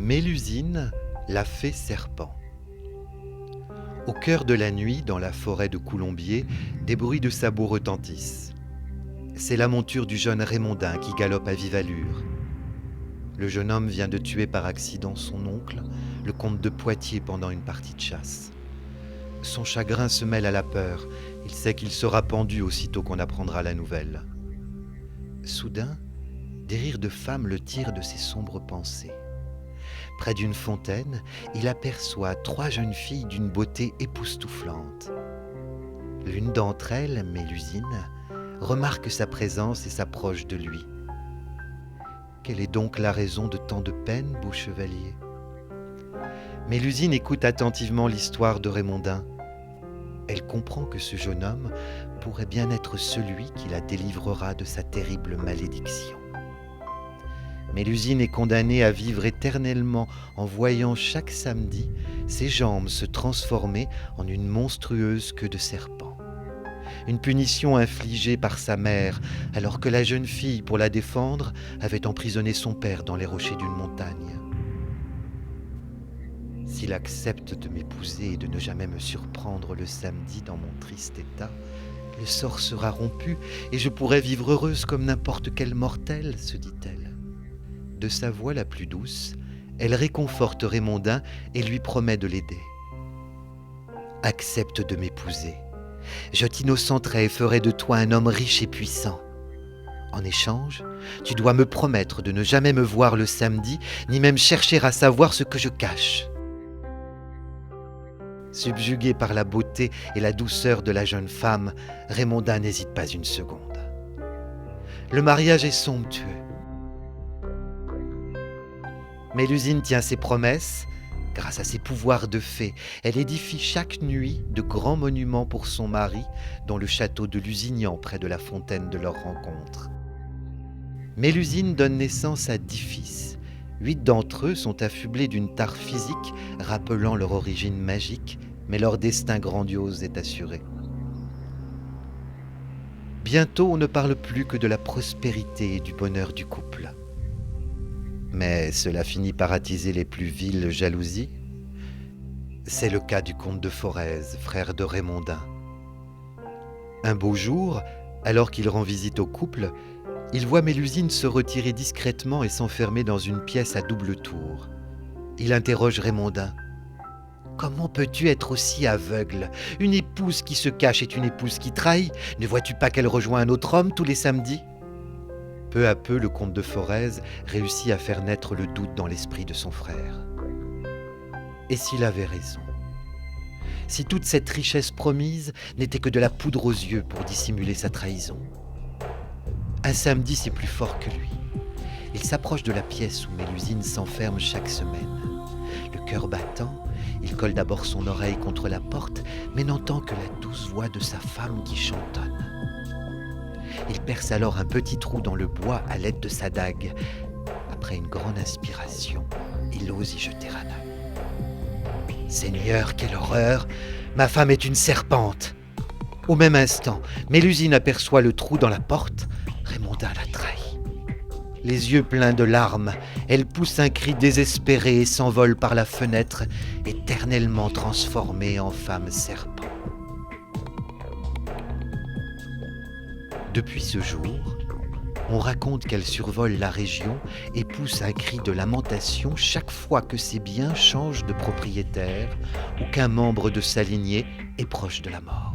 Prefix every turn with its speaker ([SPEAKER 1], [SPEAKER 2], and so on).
[SPEAKER 1] Mélusine, la fée serpent. Au cœur de la nuit, dans la forêt de Coulombiers, des bruits de sabots retentissent. C'est la monture du jeune Raymondin qui galope à vive allure. Le jeune homme vient de tuer par accident son oncle, le comte de Poitiers, pendant une partie de chasse. Son chagrin se mêle à la peur. Il sait qu'il sera pendu aussitôt qu'on apprendra la nouvelle. Soudain, des rires de femmes le tirent de ses sombres pensées. Près d'une fontaine, il aperçoit 3 jeunes filles d'une beauté époustouflante. L'une d'entre elles, Mélusine, remarque sa présence et s'approche de lui. Quelle est donc la raison de tant de peine, beau chevalier ? Mélusine écoute attentivement l'histoire de Raymondin. Elle comprend que ce jeune homme pourrait bien être celui qui la délivrera de sa terrible malédiction. Mélusine est condamnée à vivre éternellement en voyant chaque samedi ses jambes se transformer en une monstrueuse queue de serpent. Une punition infligée par sa mère, alors que la jeune fille, pour la défendre, avait emprisonné son père dans les rochers d'une montagne. S'il accepte de m'épouser et de ne jamais me surprendre le samedi dans mon triste état, le sort sera rompu et je pourrai vivre heureuse comme n'importe quelle mortelle, se dit-elle. De sa voix la plus douce, elle réconforte Raymondin et lui promet de l'aider. « Accepte de m'épouser. Je t'innocenterai et ferai de toi un homme riche et puissant. En échange, tu dois me promettre de ne jamais me voir le samedi, ni même chercher à savoir ce que je cache. » Subjugué par la beauté et la douceur de la jeune femme, Raymondin n'hésite pas une seconde. Le mariage est somptueux. Mélusine tient ses promesses. Grâce à ses pouvoirs de fée, elle édifie chaque nuit de grands monuments pour son mari, dont le château de Lusignan, près de la fontaine de leur rencontre. Mélusine donne naissance à 10 fils. 8 d'entre eux sont affublés d'une tare physique rappelant leur origine magique, mais leur destin grandiose est assuré. Bientôt, on ne parle plus que de la prospérité et du bonheur du couple. Mais cela finit par attiser les plus viles jalousies. C'est le cas du comte de Forez, frère de Raymondin. Un beau jour, alors qu'il rend visite au couple, il voit Mélusine se retirer discrètement et s'enfermer dans une pièce à double tour. Il interroge Raymondin. « Comment peux-tu être aussi aveugle ? Une épouse qui se cache est une épouse qui trahit. Ne vois-tu pas qu'elle rejoint un autre homme tous les samedis ?» Peu à peu, le comte de Forez réussit à faire naître le doute dans l'esprit de son frère. Et s'il avait raison ? Si toute cette richesse promise n'était que de la poudre aux yeux pour dissimuler sa trahison ? Un samedi, c'est plus fort que lui. Il s'approche de la pièce où Mélusine s'enferme chaque semaine. Le cœur battant, il colle d'abord son oreille contre la porte, mais n'entend que la douce voix de sa femme qui chantonne. Il perce alors un petit trou dans le bois à l'aide de sa dague. Après une grande inspiration, il ose y jeter un œil. « Seigneur, quelle horreur ! Ma femme est une serpente !» Au même instant, Mélusine aperçoit le trou dans la porte. Raymondin la trahit. Les yeux pleins de larmes, elle pousse un cri désespéré et s'envole par la fenêtre, éternellement transformée en femme serpent. Depuis ce jour, on raconte qu'elle survole la région et pousse un cri de lamentation chaque fois que ses biens changent de propriétaire ou qu'un membre de sa lignée est proche de la mort.